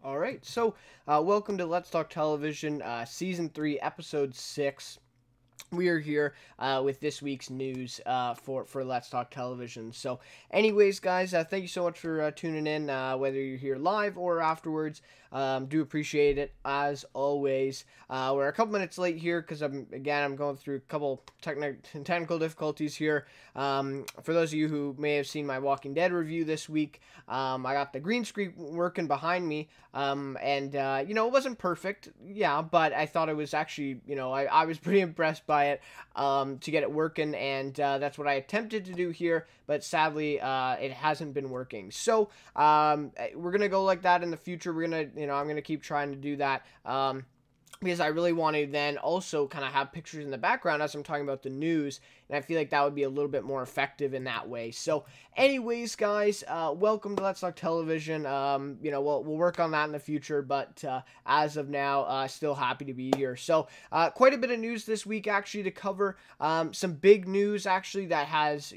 Alright, so welcome to Let's Talk Television, Season 3, Episode 6. We are here with this week's news for Let's Talk Television. So anyways, guys, thank you so much for tuning in, whether you're here live or afterwards. Do appreciate it, as always. We're a couple minutes late here because I'm going through a couple technical difficulties here. For those of you who may have seen my Walking Dead review this week, I got the green screen working behind me, and it wasn't perfect, yeah, but I thought it was actually, I was pretty impressed by it, to get it working, and that's what I attempted to do here, but sadly, it hasn't been working. So, we're gonna go like that in the future. We're gonna, I'm gonna keep trying to do that, because I really want to then also kind of have pictures in the background as I'm talking about the news, and I feel like that would be a little bit more effective in that way. So anyways, guys, welcome to Let's Talk Television. We'll work on that in the future, but as of now, still happy to be here. So quite a bit of news this week, actually, to cover. Some big news, actually, that has,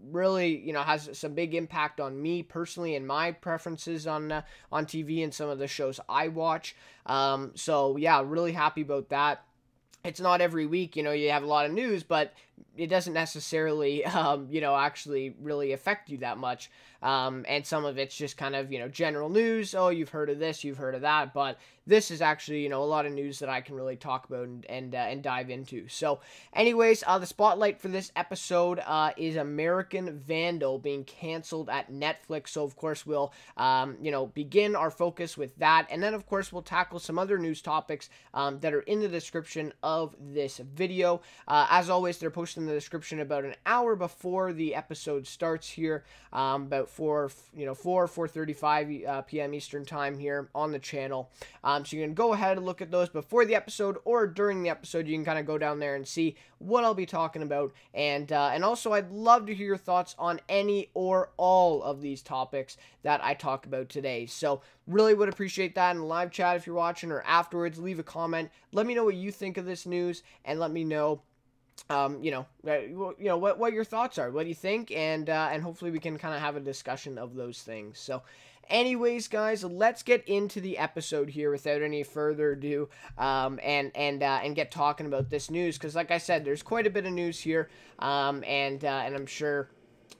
really, has some big impact on me personally and my preferences on TV and some of the shows I watch. So yeah, really happy about that. It's not every week, you have a lot of news, but it doesn't necessarily, actually really affect you that much. And some of it's just kind of, general news. Oh, you've heard of this, you've heard of that. But this is actually, a lot of news that I can really talk about and dive into. So anyways, the spotlight for this episode is American Vandal being canceled at Netflix. So of course we'll, begin our focus with that. And then of course we'll tackle some other news topics that are in the description of this video. As always, they're posted in the description about an hour before the episode starts here, about 4:35 p.m. Eastern time here on the channel. So you can go ahead and look at those before the episode or during the episode. You can kind of go down there and see what I'll be talking about, and also I'd love to hear your thoughts on any or all of these topics that I talk about today. So really would appreciate that in the live chat if you're watching, or afterwards. Leave a comment. Let me know what you think of this news, and let me know what your thoughts are, what do you think, and hopefully we can kind of have a discussion of those things. So anyways, guys, let's get into the episode here without any further ado, and get talking about this news, because like I said, there's quite a bit of news here, and I'm sure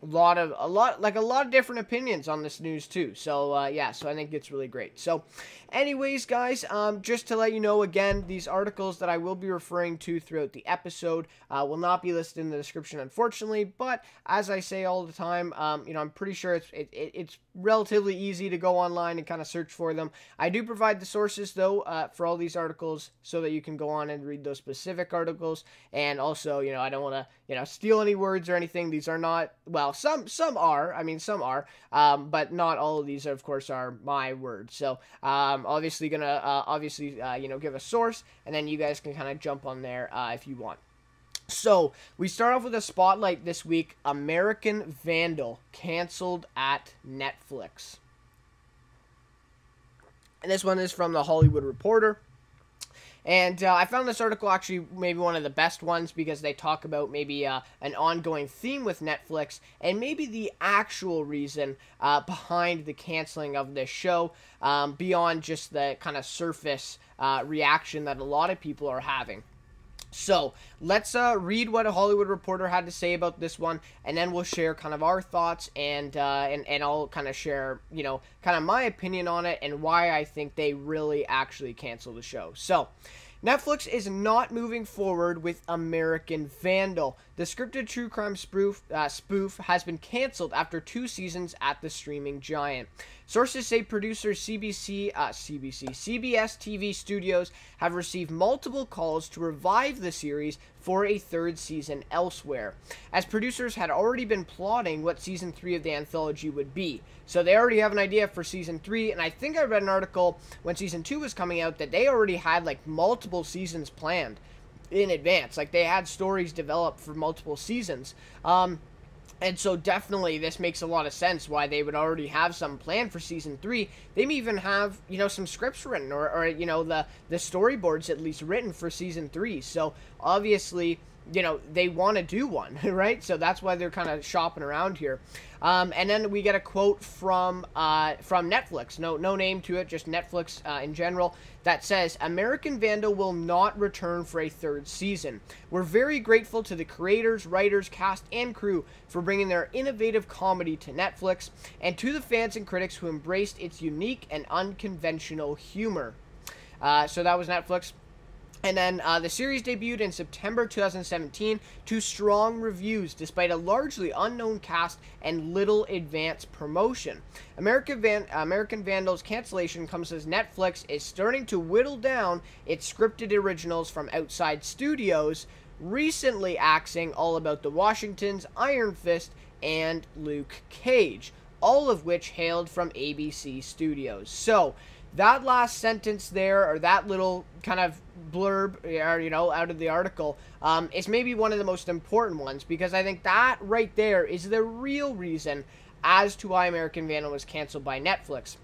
a lot of different opinions on this news too. So yeah, so I think it's really great. So anyways, guys, just to let you know, again, these articles that I will be referring to throughout the episode will not be listed in the description, unfortunately, but as I say all the time, I'm pretty sure it's relatively easy to go online and kind of search for them. I do provide the sources though, for all these articles, so that you can go on and read those specific articles. And also, I don't want to, steal any words or anything. These are not, well, some are, but not all of these, of course, are my words. So, obviously gonna, give a source, and then you guys can kind of jump on there, if you want. So, we start off with a spotlight this week. American Vandal canceled at Netflix. And this one is from The Hollywood Reporter. And I found this article actually maybe one of the best ones, because they talk about maybe an ongoing theme with Netflix, and maybe the actual reason behind the canceling of this show, beyond just the kind of surface reaction that a lot of people are having. So, let's read what a Hollywood Reporter had to say about this one, and then we'll share kind of our thoughts, and I'll kind of share, kind of my opinion on it, and why I think they really actually canceled the show. So, Netflix is not moving forward with American Vandal. The scripted true crime spoof has been canceled after 2 seasons at the streaming giant. Sources say producers CBS TV Studios have received multiple calls to revive the series for a 3rd season elsewhere, as producers had already been plotting what season 3 of the anthology would be. So they already have an idea for season 3, and I think I read an article when season 2 was coming out that they already had like multiple seasons planned in advance. Like, they had stories developed for multiple seasons. And so definitely this makes a lot of sense why they would already have some plan for season 3. They may even have, some scripts written, or the storyboards at least written for season 3. So obviously, they want to do one, right? So that's why they're kind of shopping around here. And then we get a quote from Netflix, no name to it, just Netflix in general, that says, "American Vandal will not return for a third season. We're very grateful to the creators, writers, cast, and crew for bringing their innovative comedy to Netflix, and to the fans and critics who embraced its unique and unconventional humor." So that was Netflix. And then the series debuted in September 2017 to strong reviews despite a largely unknown cast and little advance promotion. American Vandal's cancellation comes as Netflix is starting to whittle down its scripted originals from outside studios, recently axing All About the Washingtons, Iron Fist, and Luke Cage, all of which hailed from ABC Studios. So that last sentence there, or that little kind of blurb, or, out of the article, is maybe one of the most important ones, because I think that right there is the real reason as to why American Vandal was canceled by Netflix.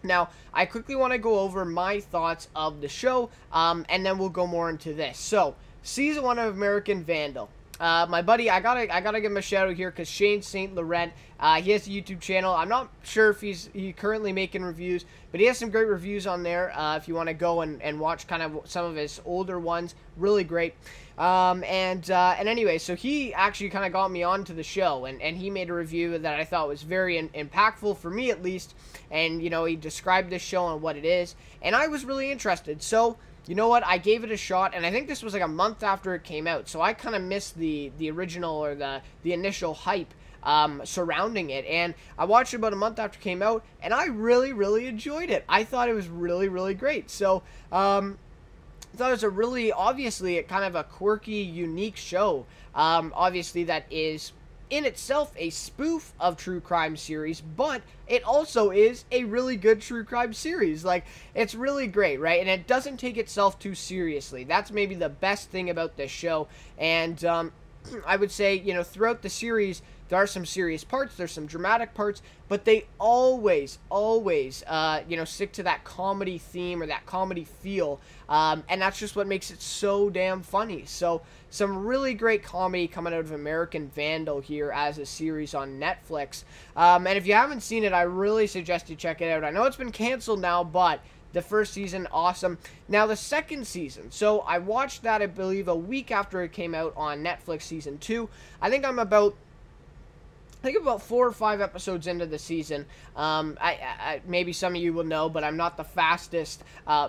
Now, I quickly want to go over my thoughts of the show, and then we'll go more into this. So, season 1 of American Vandal. My buddy, I gotta give him a shout out here, because Shane St. Laurent, he has a YouTube channel. I'm not sure if he's currently making reviews, but he has some great reviews on there. If you want to go and watch kind of some of his older ones, really great. And anyway, so he actually kind of got me onto the show, and he made a review that I thought was very impactful for me, at least. And he described this show and what it is, and I was really interested. So, you know what? I gave it a shot, and I think this was like a month after it came out, so I kind of missed the original, or the initial hype surrounding it. And I watched it about a month after it came out, and I really, really enjoyed it. I thought it was really, really great. So, I thought it was a really, obviously, kind of a quirky, unique show. Obviously, that is in itself a spoof of true crime series, but it also is a really good true crime series. Like, it's really great, right? And it doesn't take itself too seriously. That's maybe the best thing about this show. And I would say, throughout the series, there are some serious parts, there's some dramatic parts, but they always, stick to that comedy theme or that comedy feel, and that's just what makes it so damn funny. So, some really great comedy coming out of American Vandal here as a series on Netflix, and if you haven't seen it, I really suggest you check it out. I know it's been canceled now, but the first season, awesome. Now, the second season. So, I watched that, I believe, a week after it came out on Netflix, season 2. I think about 4 or 5 episodes into the season. Maybe some of you will know, but I'm not the fastest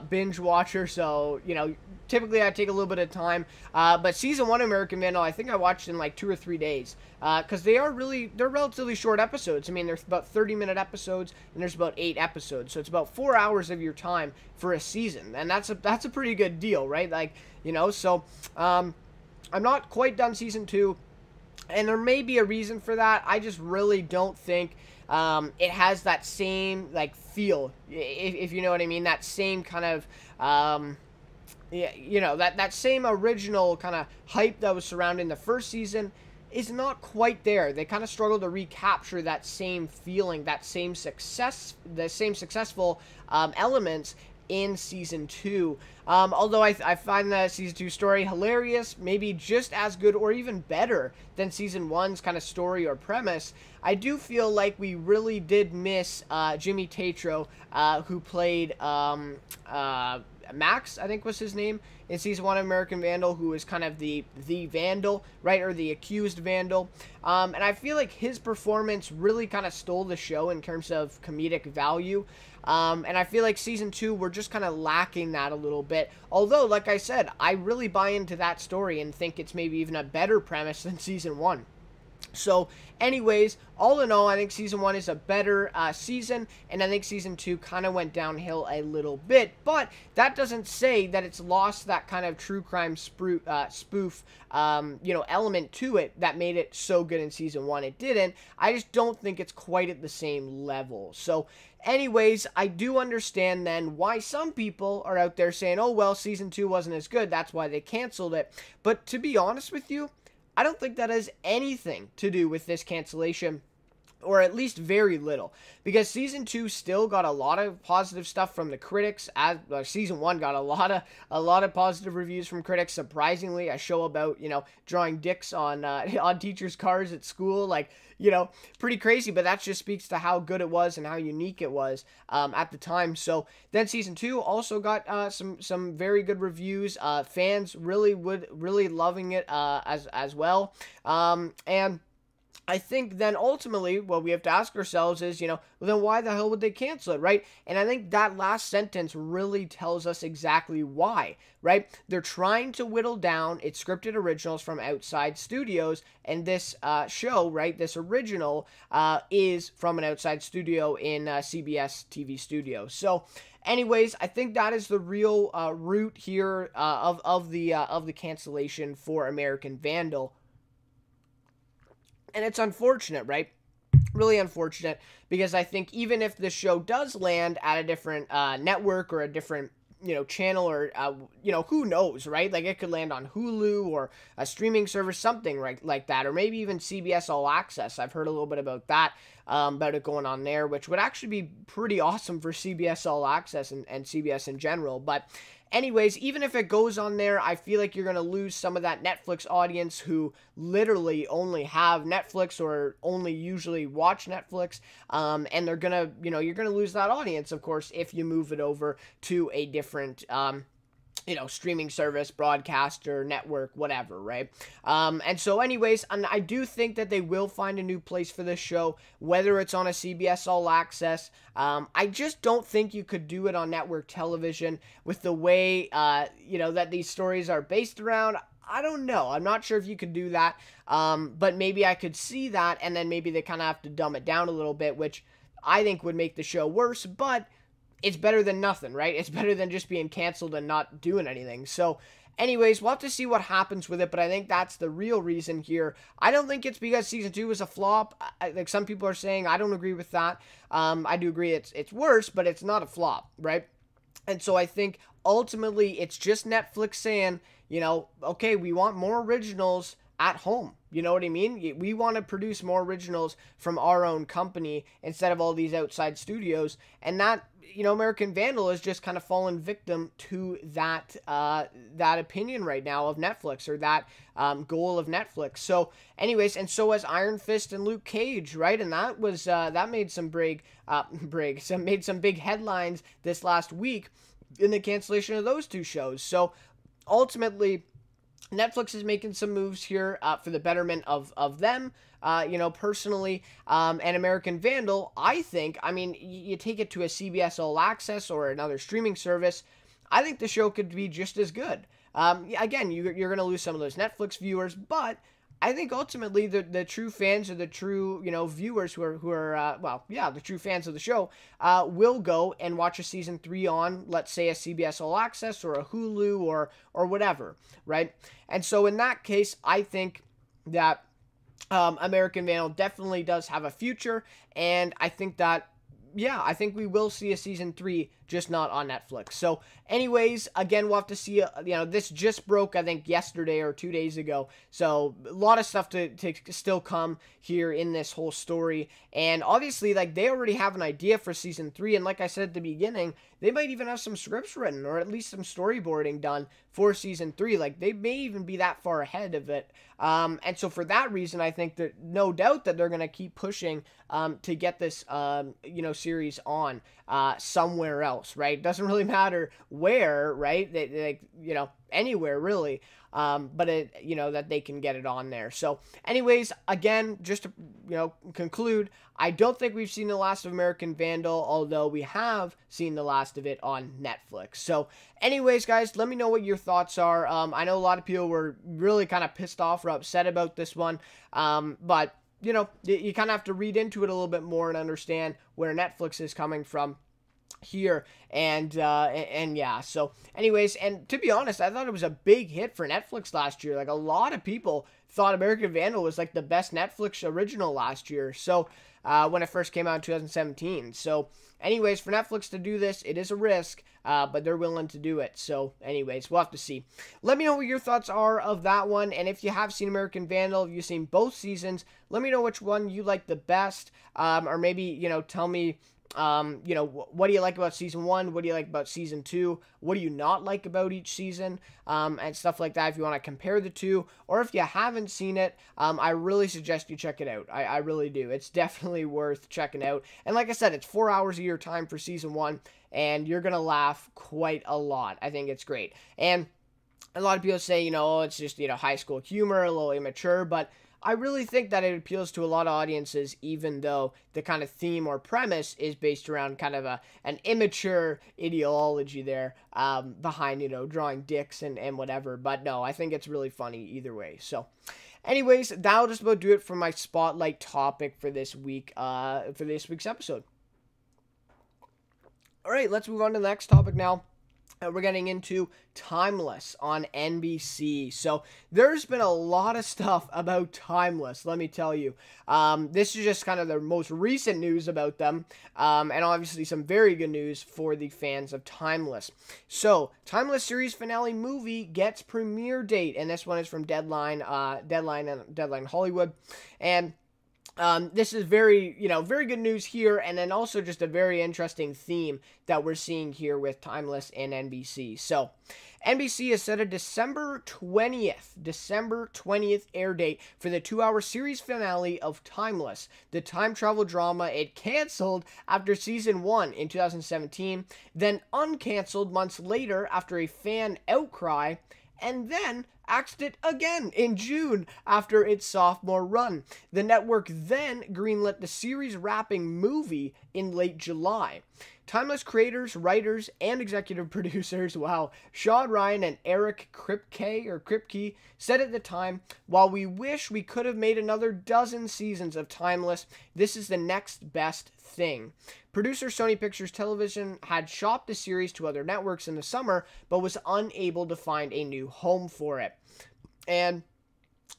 binge watcher, so, typically I take a little bit of time. But season 1 of American Vandal, I think I watched in like 2 or 3 days. Because they're relatively short episodes. I mean, there's about 30-minute episodes, and there's about 8 episodes. So it's about 4 hours of your time for a season. And that's a pretty good deal, right? Like, so I'm not quite done season 2. And there may be a reason for that. I just really don't think it has that same, feel, if you know what I mean. That same kind of, that same original kind of hype that was surrounding the first season is not quite there. They kind of struggle to recapture that same feeling, that same success, the same successful elements in season 2. Although I find the season 2 story hilarious, maybe just as good or even better than season 1's kind of story or premise, I do feel like we really did miss Jimmy Tatro, who played Max, I think was his name, in season 1 of American Vandal, who is kind of the Vandal, right, or the accused Vandal. And I feel like his performance really kind of stole the show in terms of comedic value. And I feel like season 2, we're just kind of lacking that a little bit. Although, like I said, I really buy into that story and think it's maybe even a better premise than season 1. So, anyways, all in all, I think season 1 is a better season, and I think season 2 kind of went downhill a little bit, but that doesn't say that it's lost that kind of true crime spoof, element to it that made it so good in season 1. It didn't. I just don't think it's quite at the same level. So, anyways, I do understand then why some people are out there saying, oh, well, season 2 wasn't as good, that's why they canceled it. But to be honest with you, I don't think that has anything to do with this cancellation or at least very little, because season 2 still got a lot of positive stuff from the critics. As season 1 got a lot of positive reviews from critics. Surprisingly, a show about, you know, drawing dicks on on teachers' cars at school, like, you know, pretty crazy, but that just speaks to how good it was and how unique it was at the time. So then season 2 also got some very good reviews. Fans really loving it as well, and I think then ultimately what we have to ask ourselves is, you know, well, then why the hell would they cancel it, right? And I think that last sentence really tells us exactly why, right? They're trying to whittle down its scripted originals from outside studios, and this show, right, this original is from an outside studio in CBS TV studios. So anyways, I think that is the real root here of the cancellation for American Vandal. And it's unfortunate, right? Really unfortunate, because I think even if the show does land at a different network or a different, you know, channel, or, you know, who knows, right? Like, it could land on Hulu or a streaming service, something right like that, or maybe even CBS All Access. I've heard a little bit about that, about it going on there, which would actually be pretty awesome for CBS All Access and CBS in general. But anyways, even if it goes on there, I feel like you're going to lose some of that Netflix audience who literally only have Netflix or only usually watch Netflix. And they're going to, you know, you're going to lose that audience, of course, if you move it over to a different, you know, streaming service, broadcaster, network, whatever, right? And so anyways, and I do think that they will find a new place for this show, whether it's on a CBS All Access. I just don't think you could do it on network television with the way, you know, that these stories are based around. I don't know. I'm not sure if you could do that, but maybe I could see that, and then maybe they kind of have to dumb it down a little bit, which I think would make the show worse, but it's better than nothing, right? It's better than just being canceled and not doing anything. So anyways, we'll have to see what happens with it, but I think that's the real reason here. I don't think it's because season 2 was a flop, like some people are saying. I don't agree with that. I do agree it's worse, but it's not a flop, right? And so I think ultimately it's just Netflix saying, you know, okay, we want more originals at home. You know what I mean? We want to produce more originals from our own company instead of all these outside studios. And that, you know, American Vandal is just kind of fallen victim to that that opinion right now of Netflix, or that goal of Netflix. So anyways, and so has Iron Fist and Luke Cage, right? And that was that made some made some big headlines this last week in the cancellation of those two shows. So ultimately, Netflix is making some moves here for the betterment of them, you know, personally. And American Vandal, I think, I mean, you take it to a CBS All Access or another streaming service, I think the show could be just as good. Again, you're going to lose some of those Netflix viewers, but I think ultimately the true fans, or the true, you know, viewers who are well, yeah, the true fans of the show will go and watch a season 3 on, let's say, a CBS All Access or a Hulu or whatever, right? And so in that case, I think that American Vandal definitely does have a future, and I think that, yeah, I think we will see a season 3, just not on Netflix. So anyways, again, we'll have to see, you know, this just broke, I think, yesterday or 2 days ago. So a lot of stuff to still come here in this whole story. And obviously, like, they already have an idea for season 3. And like I said at the beginning, they might even have some scripts written, or at least some storyboarding done for season 3. Like, they may even be that far ahead of it. And so for that reason, I think that no doubt that they're going to keep pushing to get this, you know, series on somewhere else, right? Doesn't really matter where, right? They you know, anywhere really. But it, you know, that they can get it on there. So anyways, again, just to, you know, conclude, I don't think we've seen the last of American Vandal, although we have seen the last of it on Netflix. So anyways, guys, let me know what your thoughts are. I know a lot of people were really kind of pissed off or upset about this one. But you know, you kind of have to read into it a little bit more and understand where Netflix is coming from. here. And yeah, so anyways, and to be honest, I thought it was a big hit for Netflix last year. Like, a lot of people thought American Vandal was like the best Netflix original last year, so when it first came out in 2017. So anyways, for Netflix to do this, it is a risk, but they're willing to do it. So anyways, we'll have to see. Let me know what your thoughts are of that one, and if you have seen American Vandal, if you've seen both seasons, let me know which one you like the best, or maybe, you know, tell me, you know, what do you like about season 1? What do you like about season 2? What do you not like about each season? And stuff like that, if you want to compare the two. Or if you haven't seen it, I really suggest you check it out. I really do. It's definitely worth checking out. And like I said, it's 4 hours of your time for season 1, and you're going to laugh quite a lot. I think it's great. And a lot of people say, you know, it's just, you know, high school humor, a little immature, but I really think that it appeals to a lot of audiences, even though the kind of theme or premise is based around kind of an immature ideology there, behind, you know, drawing dicks and whatever. But no, I think it's really funny either way. So anyways, that'll just about do it for my spotlight topic for this week, for this week's episode. All right, let's move on to the next topic now. We're getting into Timeless on NBC. So there's been a lot of stuff about Timeless, let me tell you. This is just kind of the most recent news about them, and obviously some very good news for the fans of Timeless. So Timeless series finale movie gets premiere date, and this one is from Deadline Hollywood, and this is very, you know, very good news here, and then also just a very interesting theme that we're seeing here with Timeless and NBC. So, NBC has set a December 20th air date for the 2-hour series finale of Timeless, the time travel drama it canceled after season 1 in 2017, then uncanceled months later after a fan outcry, and then axed it again in June after its sophomore run. The network then greenlit the series wrapping movie in late July. Timeless creators, writers, and executive producers, Sean Ryan and Eric Kripke said at the time, "While we wish we could have made another dozen seasons of Timeless, this is the next best thing." Producer Sony Pictures Television had shopped the series to other networks in the summer, but was unable to find a new home for it. And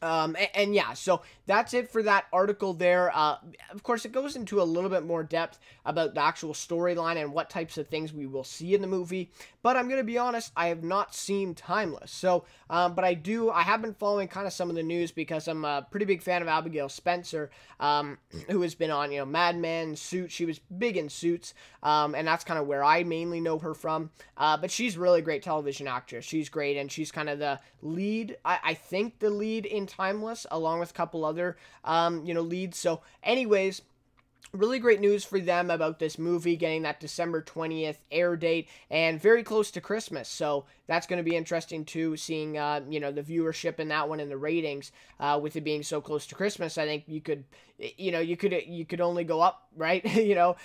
yeah, so that's it for that article there. Of course, it goes into a little bit more depth about the actual storyline and what types of things we will see in the movie. But I'm going to be honest, I have not seen Timeless. So, but I have been following kind of some of the news because I'm a pretty big fan of Abigail Spencer, who has been on, you know, Mad Men, Suits. She was big in Suits, and that's kind of where I mainly know her from. But she's a really great television actress. She's great, and she's kind of the lead, I think the lead in Timeless, along with a couple other, you know, leads. So anyways, really great news for them about this movie getting that December 20th air date and very close to Christmas. So that's going to be interesting too, seeing, you know, the viewership in that one and the ratings, with it being so close to Christmas. I think you could only go up, right? You know,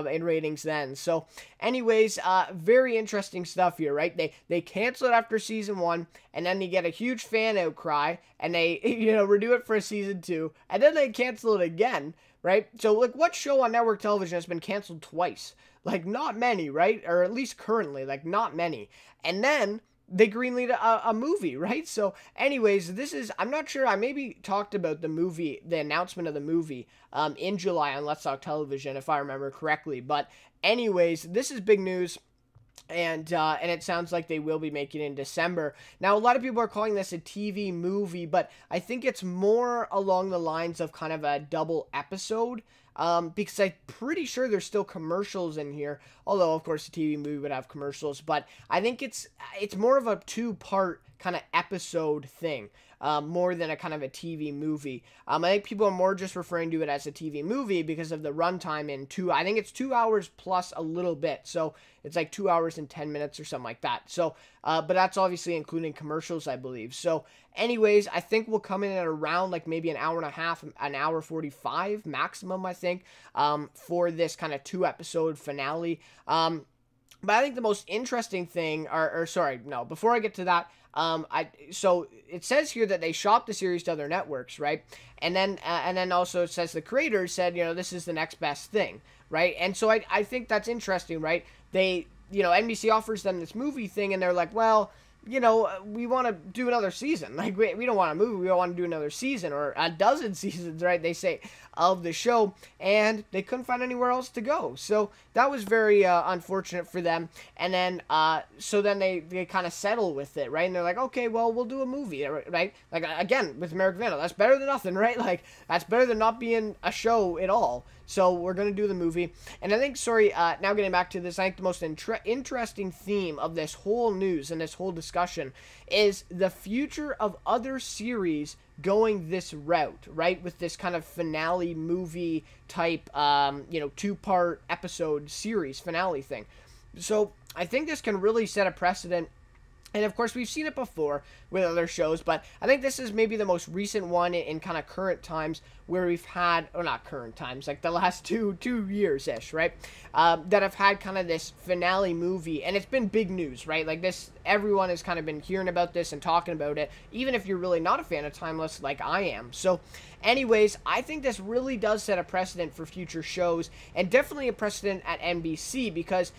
in ratings then. So anyways, very interesting stuff here, right? They cancel it after season 1, and then they get a huge fan outcry, and they, you know, redo it for season 2, and then they cancel it again. Right? So, like, what show on network television has been canceled twice? Like, not many, right? Or at least currently, like, not many. And then they greenlit a movie, right? So, anyways, I'm not sure, I maybe talked about the movie, the announcement of the movie, in July on Let's Talk Television, if I remember correctly. But, anyways, this is big news. And it sounds like they will be making it in December. Now, a lot of people are calling this a TV movie, but I think it's more along the lines of kind of a double episode, because I'm pretty sure there's still commercials in here, although, of course, a TV movie would have commercials, but I think it's more of a 2-part kind of episode thing. More than a kind of a TV movie. I think people are more just referring to it as a TV movie because of the runtime I think it's 2 hours plus a little bit. So it's like 2 hours and 10 minutes or something like that. So, but that's obviously including commercials, I believe. So anyways, I think we'll come in at around like maybe an hour and a half, an hour 45 maximum, I think, for this kind of 2-episode finale. But I think the most interesting thing, before I get to that, so it says here that they shopped the series to other networks, right? And then also it says the creators said, you know, this is the next best thing, right? And so I think that's interesting, right? NBC offers them this movie thing, and they're like, well, we want to do another season. Like, we don't want a movie, we want to do another season, or a dozen seasons, right, they say, of the show, and they couldn't find anywhere else to go. So that was very unfortunate for them. And then, so then they kind of settle with it, right? And they're like, okay, well, we'll do a movie, right? Like, again, with American Vandal, that's better than nothing, right? Like, that's better than not being a show at all. So we're going to do the movie. And I think, now getting back to this, I think the most interesting theme of this whole news and this whole discussion is the future of other series going this route, right? With this kind of finale movie type, 2-part episode series finale thing. So I think this can really set a precedent. And of course, we've seen it before with other shows, but I think this is maybe the most recent one in kind of current times where we've had, or not current times, like the last two years-ish, right? That have had kind of this finale movie, and it's been big news, right? Like this, everyone has kind of been hearing about this and talking about it, even if you're really not a fan of Timeless like I am. So anyways, I think this really does set a precedent for future shows, and definitely a precedent at NBC, because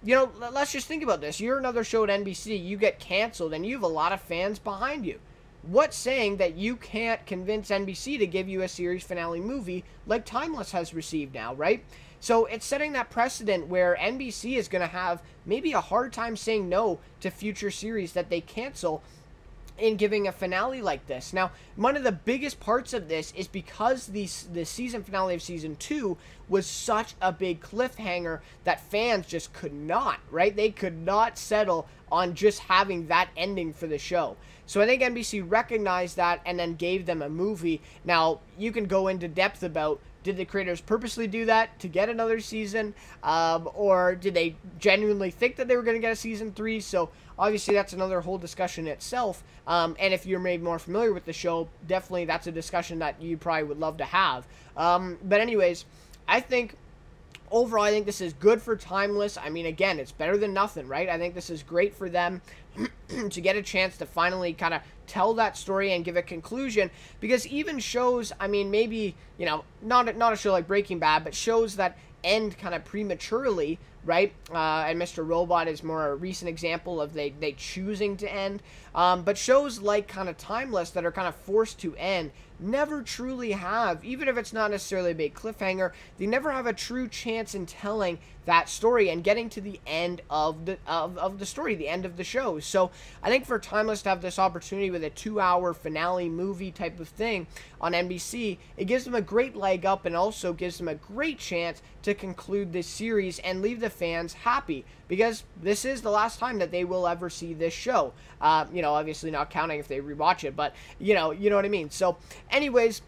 let's just think about this. You're another show at NBC, you get canceled, and you have a lot of fans behind you. What's saying that you can't convince NBC to give you a series finale movie like Timeless has received now, right? So it's setting that precedent where NBC is going to have maybe a hard time saying no to future series that they cancel in giving a finale like this. Now, one of the biggest parts of this is because the season finale of season 2 was such a big cliffhanger that fans just could not, right? They could not settle on just having that ending for the show. So I think NBC recognized that and then gave them a movie. Now, you can go into depth about, did the creators purposely do that to get another season? Or did they genuinely think that they were going to get a season 3? So obviously that's another whole discussion itself. And if you're made more familiar with the show, definitely that's a discussion that you probably would love to have. But anyways, I think overall, I think this is good for Timeless. I mean, again, it's better than nothing, right? I think this is great for them to get a chance to finally kind of tell that story and give a conclusion, because even shows, I mean, maybe, not a show like Breaking Bad, but shows that end kind of prematurely, right? And Mr. Robot is more a recent example of they choosing to end. But shows like kind of Timeless that are kind of forced to end never truly have, even if it's not necessarily a big cliffhanger, they never have a true chance in telling that story and getting to the end of the story, the end of the show. So I think for Timeless to have this opportunity with a 2-hour finale movie type of thing on NBC, it gives them a great leg up and also gives them a great chance to conclude this series and leave the fans happy, because this is the last time that they will ever see this show. Obviously not counting if they rewatch it, but you know what I mean. So anyways,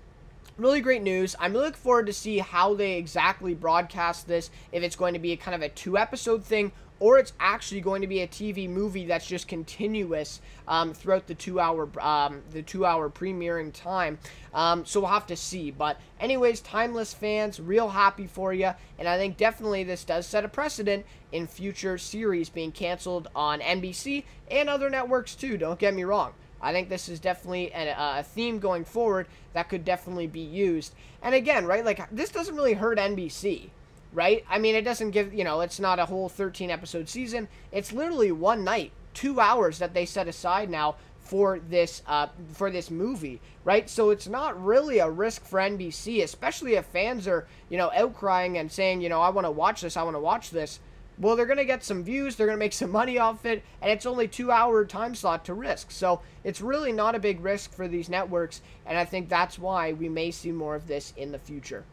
really great news. I'm looking forward to see how they exactly broadcast this, if it's going to be a kind of a 2-episode thing, or it's actually going to be a TV movie that's just continuous throughout the 2-hour premiering time. So we'll have to see. But anyways, Timeless fans, real happy for you, and I think definitely this does set a precedent in future series being canceled on NBC and other networks too. Don't get me wrong. I think this is definitely a theme going forward that could definitely be used. And again, right, like, this doesn't really hurt NBC, right? I mean, it doesn't give, it's not a whole 13-episode season. It's literally one night, 2 hours that they set aside now for this movie, right? So it's not really a risk for NBC, especially if fans are, outcrying and saying, I want to watch this, I want to watch this. Well, they're going to get some views, they're going to make some money off it, and it's only 2-hour time slot to risk. So it's really not a big risk for these networks, and I think that's why we may see more of this in the future.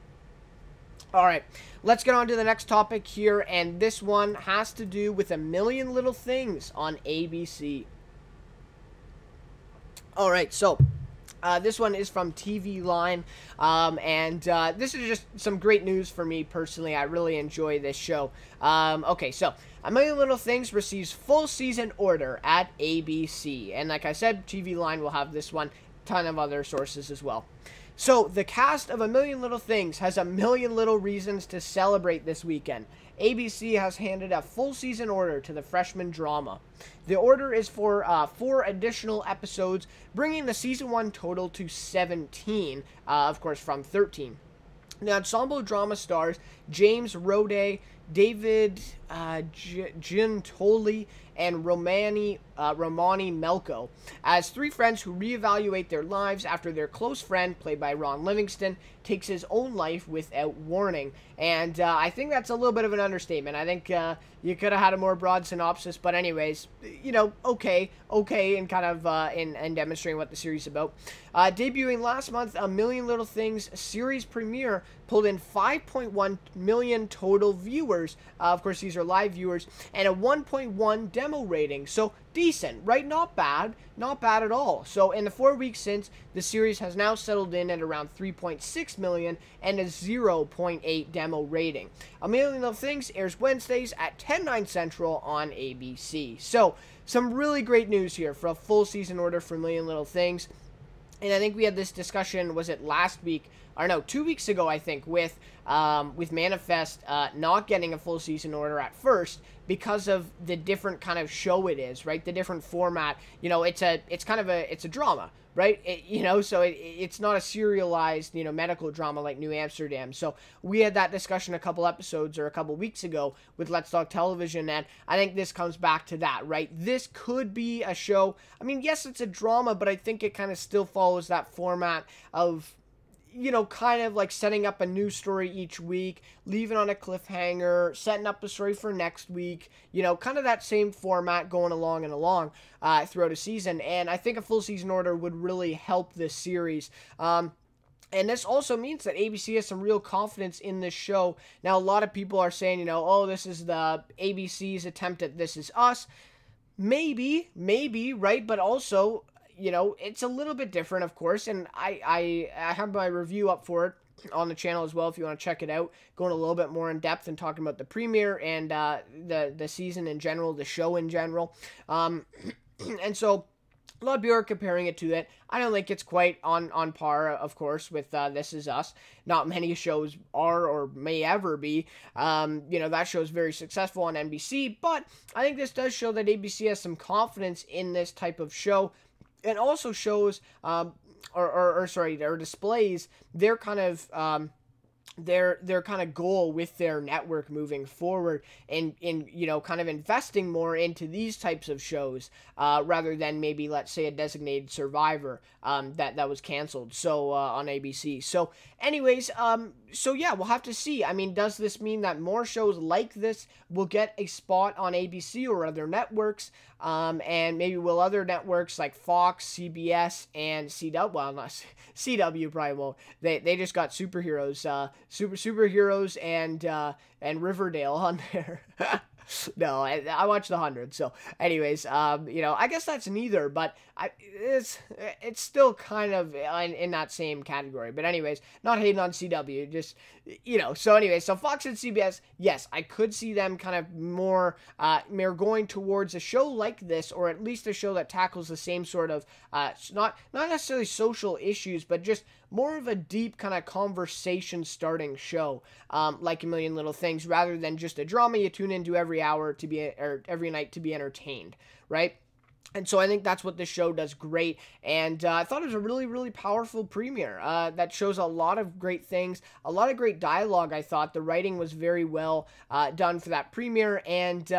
All right, let's get on to the next topic here, and this one has to do with A Million Little Things on ABC. All right, so this one is from TV Line, and this is just some great news for me personally. I really enjoy this show. Okay, so A Million Little Things receives full season order at ABC, and like I said, TV Line will have this one, ton of other sources as well. So, the cast of A Million Little Things has a million little reasons to celebrate this weekend. ABC has handed a full season order to the freshman drama. The order is for 4 additional episodes, bringing the season 1 total to 17, of course from 13. The ensemble drama stars James Roday, David Giuntoli and Romani Melko, as three friends who reevaluate their lives after their close friend, played by Ron Livingston, takes his own life without warning. And I think that's a little bit of an understatement. I think you could have had a more broad synopsis, but anyways, okay, and kind of in demonstrating what the series is about. Debuting last month, A Million Little Things series premiere pulled in 5.1 million total viewers. Of course, these are live viewers, and a 1.1 demo rating. So decent, right? Not bad at all. So in the 4 weeks since, the series has now settled in at around 3.6 million and a 0.8 demo rating. A Million Little Things airs Wednesdays at 10/9 Central on ABC. So some really great news here for a full season order for A Million Little Things. And I think we had this discussion, was it last week? Or no, 2 weeks ago, I think, with Manifest not getting a full season order at first because of the different kind of show it is, right? The different format. It's a drama, right? It's not a serialized, medical drama like New Amsterdam. So we had that discussion a couple weeks ago with Let's Talk Television, and I think this comes back to that, right? This could be a show. I mean, yes, it's a drama, but I think it kind of still follows that format of, kind of like setting up a new story each week, leaving on a cliffhanger, setting up a story for next week, kind of that same format going along throughout a season. And I think a full season order would really help this series. And this also means that ABC has some real confidence in this show. Now, a lot of people are saying, oh, this is the ABC's attempt at This Is Us. Maybe, right? But also, it's a little bit different, of course, and I have my review up for it on the channel as well if you want to check it out, going a little bit more in depth and talking about the premiere and the season in general, the show in general. And so a lot of people are comparing it to it. I don't think it's quite on par, of course, with This Is Us. Not many shows are or may ever be. That show is very successful on NBC, but I think this does show that ABC has some confidence in this type of show. And also shows, or displays their kind of their kind of goal with their network moving forward, and in kind of investing more into these types of shows rather than maybe, let's say, a Designated Survivor that was canceled on ABC. So anyways, yeah, we'll have to see. I mean, does this mean that more shows like this will get a spot on ABC or other networks? And maybe will other networks like Fox, CBS, and CW, well, not CW probably won't. They just got superheroes, superheroes and Riverdale on there. No, I watched The 100. So anyways, I guess that's neither, but it's still kind of in that same category. But anyways, not hating on CW, just, so anyways, so Fox and CBS, yes, I could see them kind of more going towards a show like this, or at least a show that tackles the same sort of, not necessarily social issues, but just more of a deep kind of conversation starting show, like A Million Little Things, rather than just a drama you tune into every hour or every night to be entertained, right? And so I think that's what this show does great. And I thought it was a really, really powerful premiere that shows a lot of great things, a lot of great dialogue. I thought the writing was very well done for that premiere. And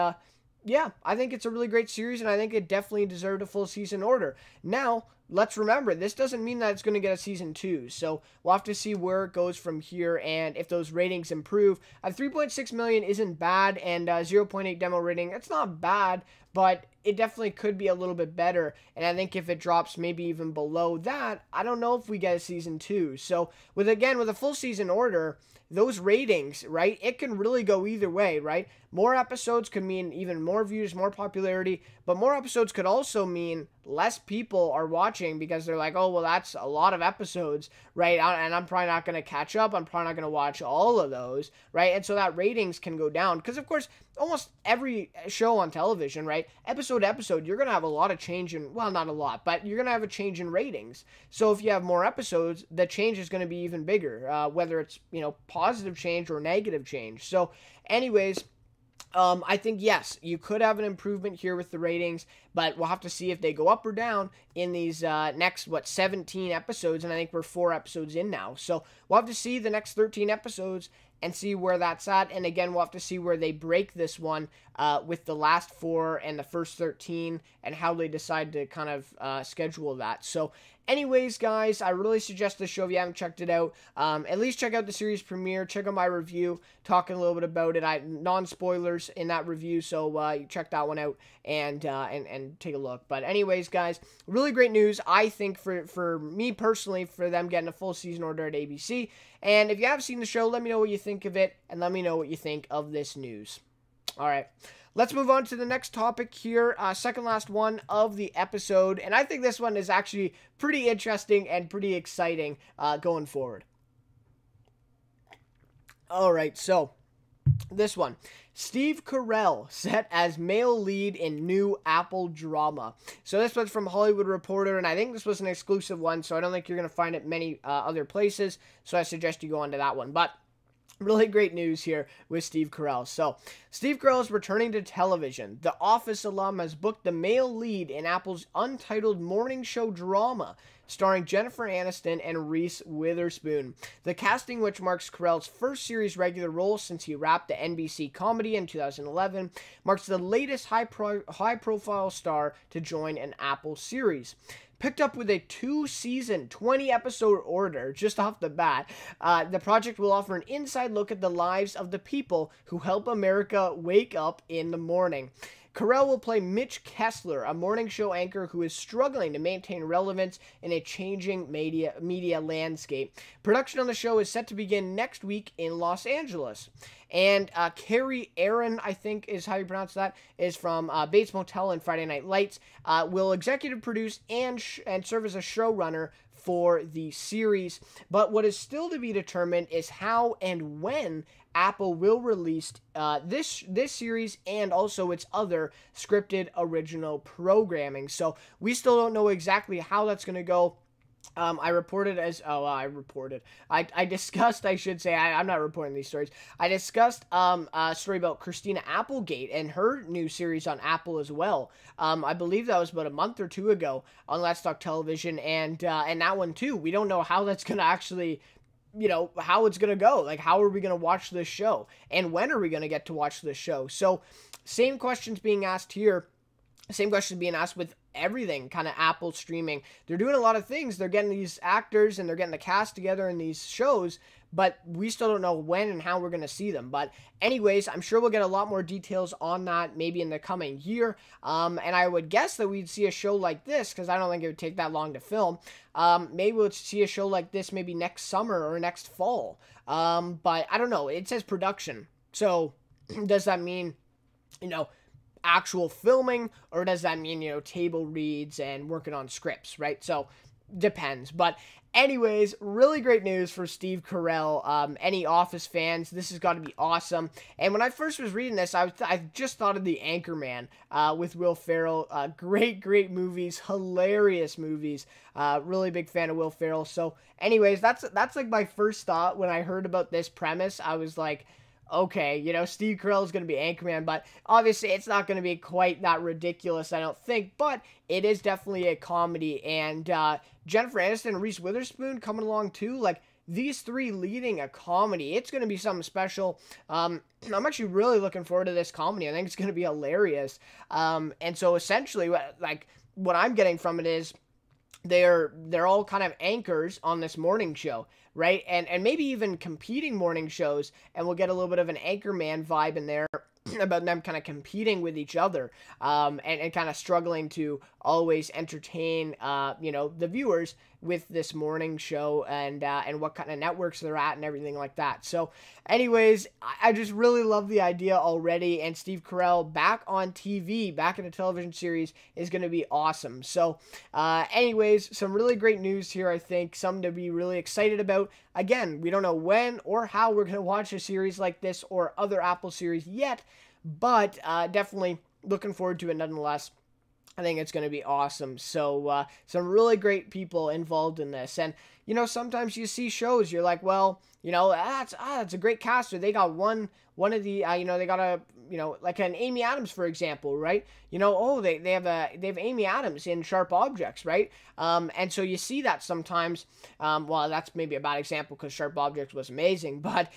yeah, I think it's a really great series, and I think it definitely deserved a full season order. Now, let's remember, this doesn't mean that it's going to get a season 2, so we'll have to see where it goes from here and if those ratings improve. 3.6 million isn't bad, and 0.8 demo rating, it's not bad, but it definitely could be a little bit better, and I think if it drops maybe even below that, I don't know if we get a season 2. So, with a full season order, those ratings, right, it can really go either way, right? More episodes could mean even more views, more popularity, but more episodes could also mean less people are watching because they're like, oh, well, that's a lot of episodes, right? And I'm probably not going to catch up. I'm probably not going to watch all of those, right? And so that ratings can go down because, of course, almost every show on television, right, episode to episode, you're going to have a lot of change in, well, not a lot, but you're going to have a change in ratings. So if you have more episodes, the change is going to be even bigger, whether it's, positive change or negative change. So anyways, I think, yes, you could have an improvement here with the ratings, but we'll have to see if they go up or down in these next, 17 episodes, and I think we're 4 episodes in now. So we'll have to see the next 13 episodes, and see where that's at. And again, we'll have to see where they break this one with the last 4 and the first 13 and how they decide to kind of schedule that. So anyways, guys, I really suggest this show if you haven't checked it out. At least check out the series premiere. Check out my review, talking a little bit about it. I non-spoilers in that review, so you check that one out and take a look. But anyways, guys, really great news, I think, for me personally, for them getting a full season order at ABC. And if you have seen the show, let me know what you think of it, and let me know what you think of this news. All right. Let's move on to the next topic here, second last one of the episode, and I think this one is actually pretty interesting and pretty exciting going forward. All right, so this one, Steve Carell set as male lead in new Apple drama. So this was from Hollywood Reporter, and I think this was an exclusive one, so I don't think you're going to find it many other places, so I suggest you go on to that one. But really great news here with Steve Carell. So, Steve Carell is returning to television. The Office alum has booked the male lead in Apple's untitled morning show drama, starring Jennifer Aniston and Reese Witherspoon. The casting, which marks Carell's first series regular role since he wrapped the NBC comedy in 2011, marks the latest high-profile star to join an Apple series. Picked up with a 2-season, 20-episode order just off the bat, the project will offer an inside look at the lives of the people who help America wake up in the morning. Carell will play Mitch Kessler, a morning show anchor who is struggling to maintain relevance in a changing media landscape. Production on the show is set to begin next week in Los Angeles. And Carrie Aaron, I think is how you pronounce that, is from Bates Motel and Friday Night Lights, will executive produce and serve as a showrunner for the series. But what is still to be determined is how and when Apple will release this series and also its other scripted original programming. So we still don't know exactly how that's going to go. I discussed, I should say, I'm not reporting these stories. I discussed a story about Christina Applegate and her new series on Apple as well. I believe that was about a month or two ago on Let's Talk Television, and that one too. We don't know how that's going to actually, how it's going to go. Like, how are we going to watch this show? And when are we going to get to watch this show? So, same questions being asked here. Same question being asked with everything kind of Apple streaming. They're doing a lot of things. They're getting these actors and they're getting the cast together in these shows, but we still don't know when and how we're going to see them. But anyways, I'm sure we'll get a lot more details on that maybe in the coming year. And I would guess that we'd see a show like this, because I don't think it would take that long to film. Maybe we'll see a show like this maybe next summer or next fall. But I don't know. It says production. So does that mean, actual filming, or does that mean, table reads and working on scripts, right? So, depends. But anyways, really great news for Steve Carell. Any Office fans, this has got to be awesome. And when I first was reading this, I just thought of The Anchorman with Will Ferrell. Great movies, hilarious movies. Really big fan of Will Ferrell. So anyways, that's like my first thought when I heard about this premise. I was like, okay, Steve Carell is going to be Anchorman, but obviously it's not going to be quite that ridiculous, I don't think, but it is definitely a comedy, and Jennifer Aniston and Reese Witherspoon coming along too, like, these three leading a comedy, it's going to be something special. I'm actually really looking forward to this comedy. I think it's going to be hilarious, and so essentially, like, what I'm getting from it is they're all kind of anchors on this morning show, right? And maybe even competing morning shows, and we'll get a little bit of an Anchorman vibe in there about them kind of competing with each other, and kind of struggling to always entertain, the viewers with this morning show, and what kind of networks they're at and everything like that. So anyways, I just really love the idea already, and Steve Carell back on TV, back in a television series, is going to be awesome. So anyways, some really great news here, I think, something to be really excited about. Again, we don't know when or how we're going to watch a series like this or other Apple series yet, but definitely looking forward to it nonetheless. I think it's going to be awesome. So, some really great people involved in this. And, sometimes you see shows, you're like, well, that's a great caster. They got one of the, they got like an Amy Adams, for example, right? They have Amy Adams in Sharp Objects, right? And so you see that sometimes. Well, that's maybe a bad example because Sharp Objects was amazing, but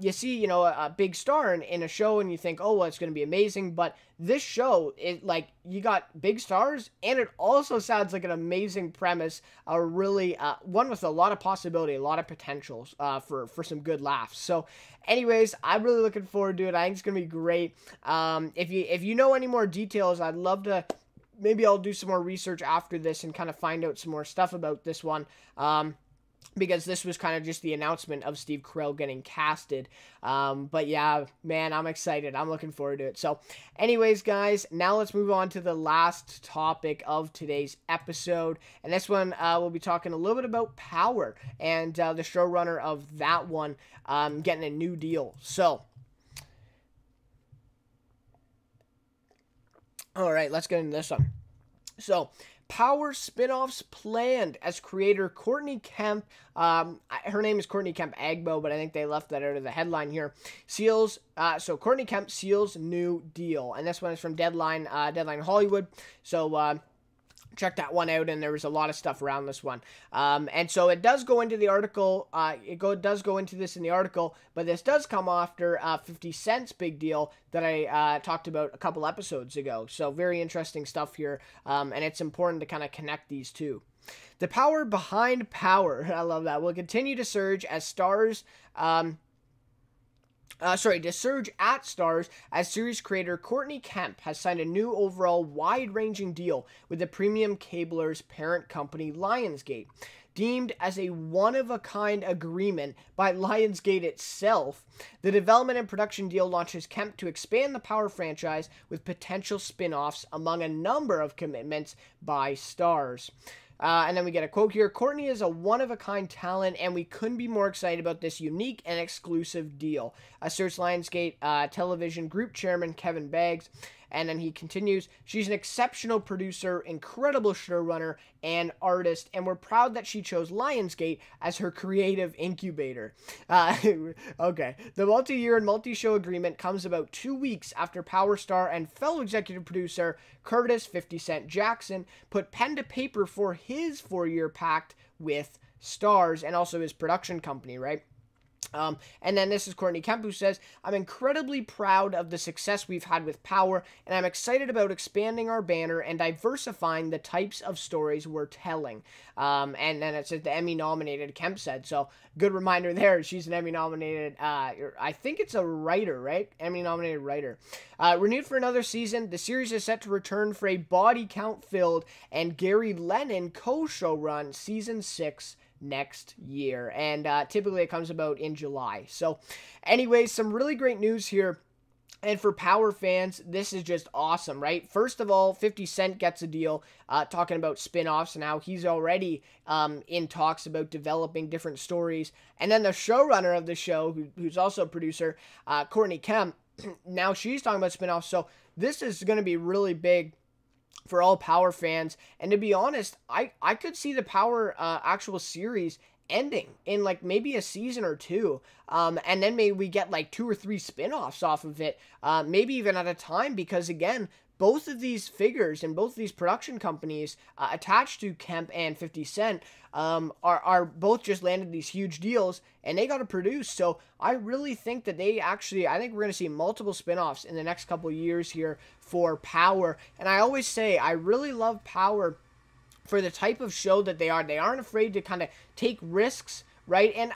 you see, a big star in a show, and you think, oh, well, it's going to be amazing. But this show, you got big stars, and it also sounds like an amazing premise, a really one with a lot of possibility, a lot of potentials for some good laughs. So, anyways, I'm really looking forward to it. I think it's gonna be great. If you know any more details, I'd love to. Maybe I'll do some more research after this and kind of find out some more stuff about this one. Because this was kind of just the announcement of Steve Carell getting casted. But yeah, man, I'm excited. I'm looking forward to it. So anyways, guys, now let's move on to the last topic of today's episode. And this one, we'll be talking a little bit about Power and the showrunner of that one getting a new deal. So, all right, let's get into this one. So, Power spinoffs planned as creator Courtney Kemp, her name is Courtney Kemp Agbo, but I think they left that out of the headline here, so Courtney Kemp seals new deal, and this one is from Deadline Hollywood, so check that one out, and there was a lot of stuff around this one. And so it does go into the article, does go into this in the article, but this does come after 50 Cent's big deal that I talked about a couple episodes ago. So very interesting stuff here, and it's important to kind of connect these two. The power behind Power, I love that, will continue to surge as stars... to surge at Stars as series creator Courtney Kemp has signed a new overall wide-ranging deal with the premium cabler's parent company Lionsgate. Deemed as a one-of-a-kind agreement by Lionsgate itself, the development and production deal launches Kemp to expand the Power franchise with potential spin-offs among a number of commitments by Stars. And then we get a quote here. Courtney is a one-of-a-kind talent, and we couldn't be more excited about this unique and exclusive deal, asserts Lionsgate Television Group Chairman Kevin Beggs. And then he continues, she's an exceptional producer, incredible showrunner, and artist, and we're proud that she chose Lionsgate as her creative incubator. Okay. The multi-year and multi-show agreement comes about 2 weeks after Power star and fellow executive producer Curtis 50 Cent Jackson put pen to paper for his 4-year pact with Stars and also his production company, right? And then this is Courtney Kemp, who says, I'm incredibly proud of the success we've had with Power, and I'm excited about expanding our banner and diversifying the types of stories we're telling. And then it says the Emmy-nominated, Kemp said. So, good reminder there. She's an Emmy-nominated, I think it's a writer, right? Emmy-nominated writer. Renewed for another season, the series is set to return for a body count-filled and Gary Lennon co-showrun Season 6 next year, and typically it comes about in July. So anyways, some really great news here, and for Power fans, this is just awesome, right? First of all, 50 Cent gets a deal, talking about spin-offs, and how he's already in talks about developing different stories, and then the showrunner of the show, who's also a producer, Courtney Kemp, now she's talking about spin-offs, so this is going to be really big for all Power fans. And to be honest, I could see the Power actual series ending in like maybe a season or two, and then maybe we get like 2 or 3 spin-offs off of it, maybe even at a time, because again, both of these figures and both of these production companies attached to Kemp and 50 Cent are both just landed these huge deals, and they got to produce. So I really think that I think we're going to see multiple spin-offs in the next couple of years here for Power. And I always say, I really love Power for the type of show that they are. They aren't afraid to kind of take risks, right? And,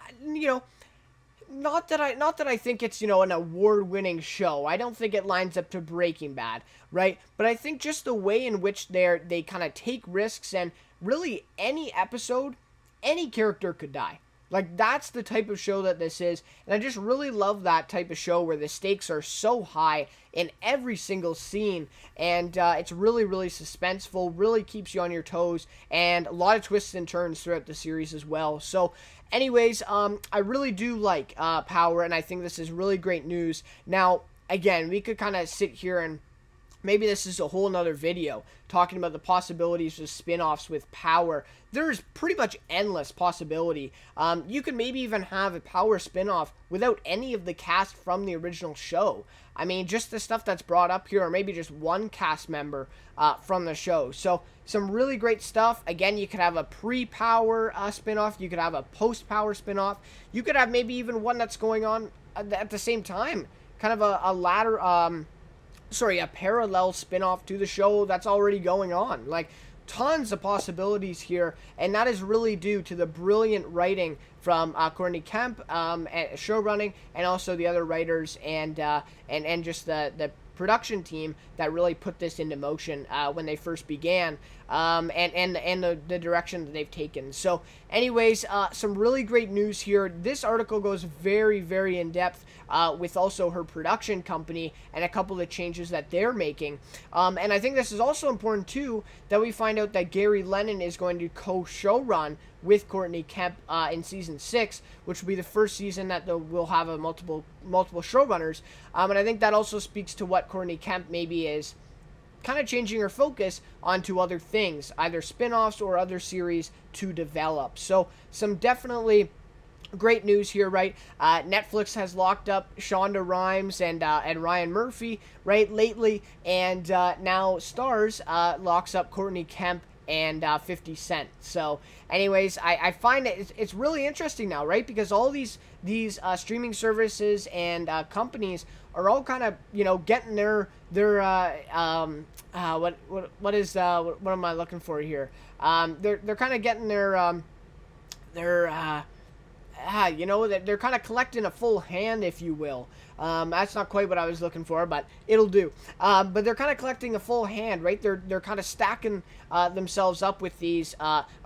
not that I think it's, an award-winning show. I don't think it lines up to Breaking Bad, right? But I think just the way in which they kind of take risks, and really any episode, any character could die. Like, that's the type of show that this is, and I just really love that type of show where the stakes are so high in every single scene, and it's really, really suspenseful, really keeps you on your toes, and a lot of twists and turns throughout the series as well. So, anyways, I really do like Power, and I think this is really great news. Now, again, we could kind of sit here and maybe this is a whole nother video talking about the possibilities of spin-offs with Power. There's pretty much endless possibility. You could maybe even have a Power spin-off without any of the cast from the original show. I mean, just the stuff that's brought up here, or maybe just one cast member from the show. So some really great stuff. Again, you could have a pre-Power spin-off. You could have a post-Power spin-off. You could have maybe even one that's going on at the same time. Kind of a parallel spin-off to the show that's already going on. Like, tons of possibilities here, and that is really due to the brilliant writing from Courtney Kemp, show running, and also the other writers and just the production team that really put this into motion when they first began, and the direction that they've taken. So anyways, some really great news here. This article goes very, very in depth with also her production company and a couple of the changes that they're making. And I think this is also important too, that we find out that Gary Lennon is going to co-showrun with Courtney Kemp in season 6, which will be the first season that we'll have a multiple showrunners. And I think that also speaks to what Courtney Kemp maybe is kind of changing her focus onto other things, either spin-offs or other series to develop. So some definitely great news here, right? Netflix has locked up Shonda Rhimes and Ryan Murphy, right, lately, and now Starz locks up Courtney Kemp and 50 Cent. So anyways, I find it's really interesting now, right? Because all these streaming services and companies are all kind of, you know, getting their what am I looking for here? They're kind of getting you know, they're kind of collecting a full hand, if you will. That's not quite what I was looking for, but it'll do. But they're kind of collecting a full hand, right? They're kind of stacking themselves up with these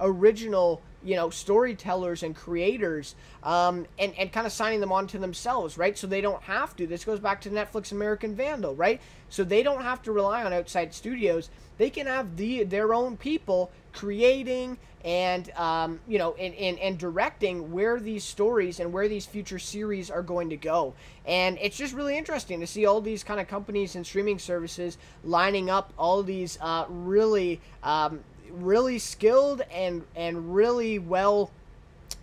original, you know, storytellers and creators, and kind of signing them onto themselves, right? So they don't have to. This goes back to Netflix American Vandal, right? So they don't have to rely on outside studios. They can have their own people creating and you know, and directing where these stories and where these future series are going to go. And it's just really interesting to see all these kind of companies and streaming services lining up all these really skilled and really well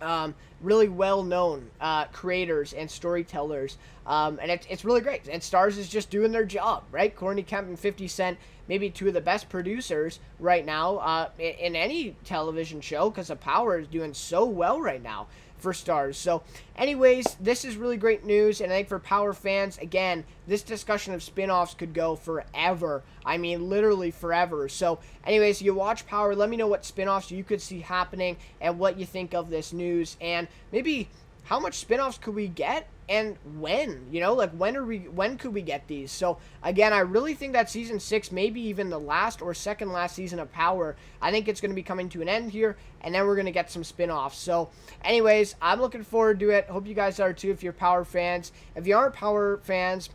known creators and storytellers, and it's really great. And Starz is just doing their job, right? Courtney Kemp and 50 Cent, maybe two of the best producers right now in any television show, because the Power is doing so well right now for Starz. So anyways, this is really great news, and I think for Power fans, again, this discussion of spin-offs could go forever. I mean, literally forever. So anyways, you watch Power, let me know what spin-offs you could see happening and what you think of this news, and maybe how much spin-offs could we get and when, you know, like when could we get these? So again, I really think that season 6, maybe even the last or second last season of Power, I think it's going to be coming to an end here, and then we're going to get some spin-offs. So anyways, I'm looking forward to it. Hope you guys are too if you're Power fans. If you aren't Power fans,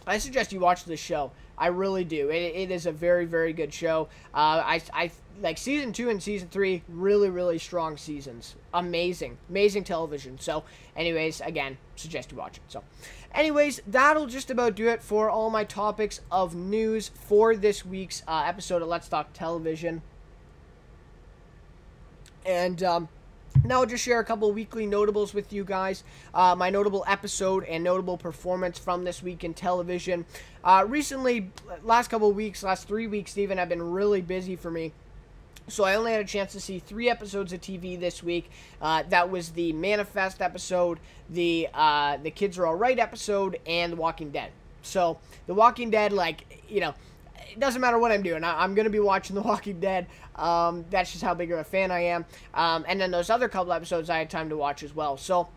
I suggest you watch this show. I really do. It is a very, very good show. I like season 2 and season 3, really, really strong seasons. Amazing television. So anyways, again, suggest you watch it. So anyways, that'll just about do it for all my topics of news for this week's episode of Let's Talk Television. And now I'll just share a couple weekly notables with you guys. My notable episode and notable performance from this week in television. Recently, last 3 weeks even, have been really busy for me. So I only had a chance to see 3 episodes of TV this week. That was the Manifest episode, the Kids Are Alright episode, and The Walking Dead. So The Walking Dead, like, you know, it doesn't matter what I'm doing. I'm going to be watching The Walking Dead. That's just how big of a fan I am. And then those other couple episodes I had time to watch as well. So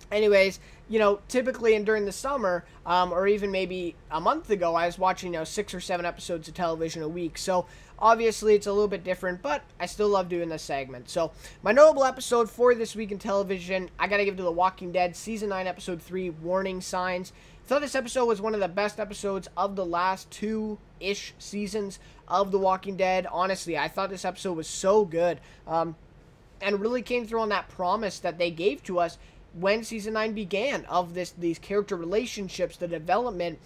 anyways, you know, typically and during the summer, or even maybe a month ago, I was watching, you know, 6 or 7 episodes of television a week. So obviously it's a little bit different, but I still love doing this segment. So my notable episode for this week in television, I got to give to The Walking Dead, Season 9, Episode 3, Warning Signs. I thought this episode was one of the best episodes of the last 2-ish seasons of The Walking Dead. Honestly, I thought this episode was so good, and really came through on that promise that they gave to us when Season 9 began, of these character relationships, the development,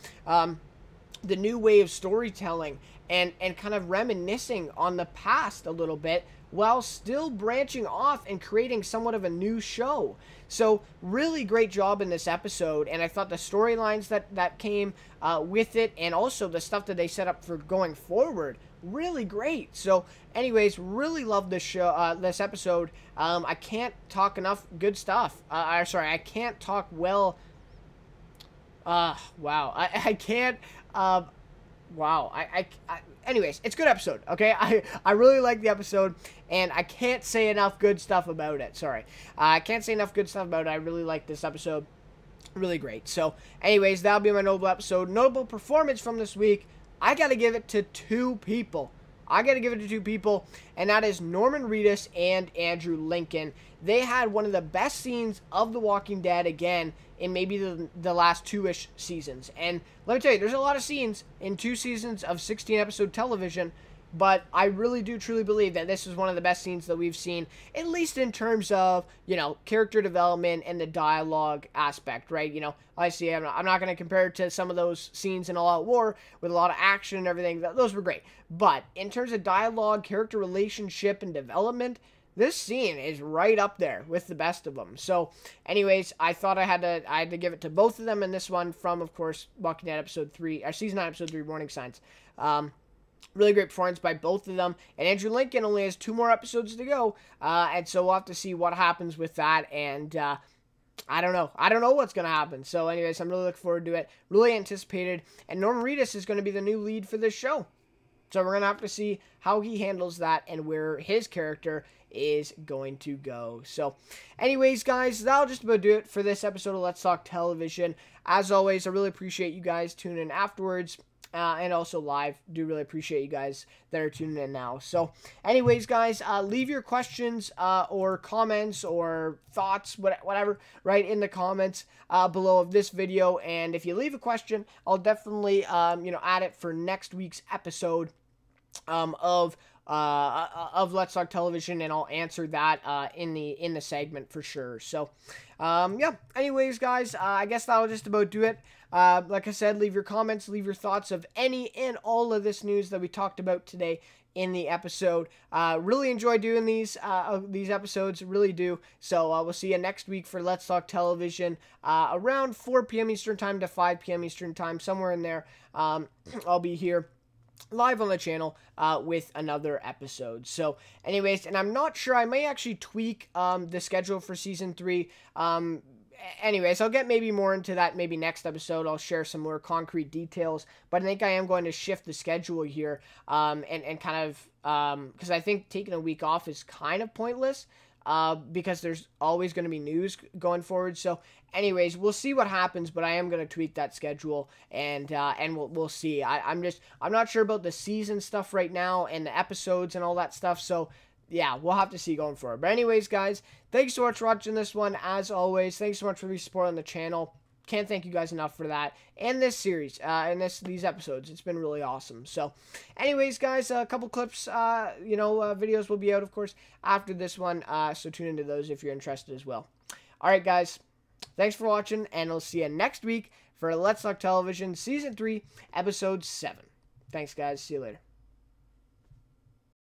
the new way of storytelling and kind of reminiscing on the past a little bit while still branching off and creating somewhat of a new show. So really great job in this episode, and I thought the storylines that came with it, and also the stuff that they set up for going forward, really great. So anyways, really love this show, this episode. I can't talk enough good stuff. Sorry, I can't talk well. Wow, I can't. Wow, anyways, it's a good episode, okay? I really like the episode, and I can't say enough good stuff about it. Sorry. I can't say enough good stuff about it. I really like this episode. Really great. So, anyways, that'll be my notable episode. Notable performance from this week, I got to give it to two people. And that is Norman Reedus and Andrew Lincoln. They had one of the best scenes of The Walking Dead again in maybe the last 2-ish seasons. And let me tell you, there's a lot of scenes in 2 seasons of 16-episode television, but I really do truly believe that this is one of the best scenes that we've seen, at least in terms of, you know, character development and the dialogue aspect, right? You know, obviously, I'm not going to compare it to some of those scenes in All Out War with a lot of action and everything. Those were great. But in terms of dialogue, character relationship, and development, this scene is right up there with the best of them. So, anyways, I thought I had to give it to both of them in this one from, of course, Walking Dead Season 9, Episode 3, Warning Signs. Really great performance by both of them. And Andrew Lincoln only has 2 more episodes to go. And so we'll have to see what happens with that. And I don't know. I don't know what's going to happen. So anyways, I'm really looking forward to it. Really anticipated. And Norman Reedus is going to be the new lead for this show. So we're going to have to see how he handles that and where his character is going to go. So anyways, guys, that'll just about do it for this episode of Let's Talk Television. As always, I really appreciate you guys tuning in afterwards. And also live. Do really appreciate you guys that are tuning in now. So anyways, guys, leave your questions or comments or thoughts, whatever, right in the comments below of this video. And if you leave a question, I'll definitely add it for next week's episode of Let's Talk Television, and I'll answer that in the segment for sure. So yeah, anyways, guys, I guess that'll just about do it. Like I said, leave your comments, leave your thoughts of any and all of this news that we talked about today in the episode. Really enjoy doing these episodes, really do. So we'll see you next week for Let's Talk Television around 4 p.m. Eastern Time to 5 p.m. Eastern Time, somewhere in there. I'll be here live on the channel with another episode. So anyways, and I'm not sure, I may actually tweak the schedule for season 3. Anyways, I'll get maybe more into that maybe next episode. I'll share some more concrete details, but I think I am going to shift the schedule here and kind of because I think taking a week off is kind of pointless because there's always going to be news going forward. So anyways, we'll see what happens, but I am going to tweak that schedule, and we'll see. I'm not sure about the season stuff right now and the episodes and all that stuff, so yeah, we'll have to see going forward. But anyways, guys, thanks so much for watching this one. As always, thanks so much for your support on the channel. Can't thank you guys enough for that. And this series, and these episodes. It's been really awesome. So, anyways, guys, a couple clips, videos will be out, of course, after this one. So tune into those if you're interested as well. All right, guys, thanks for watching, and I'll see you next week for Let's Talk Television Season 3, Episode 7. Thanks, guys. See you later.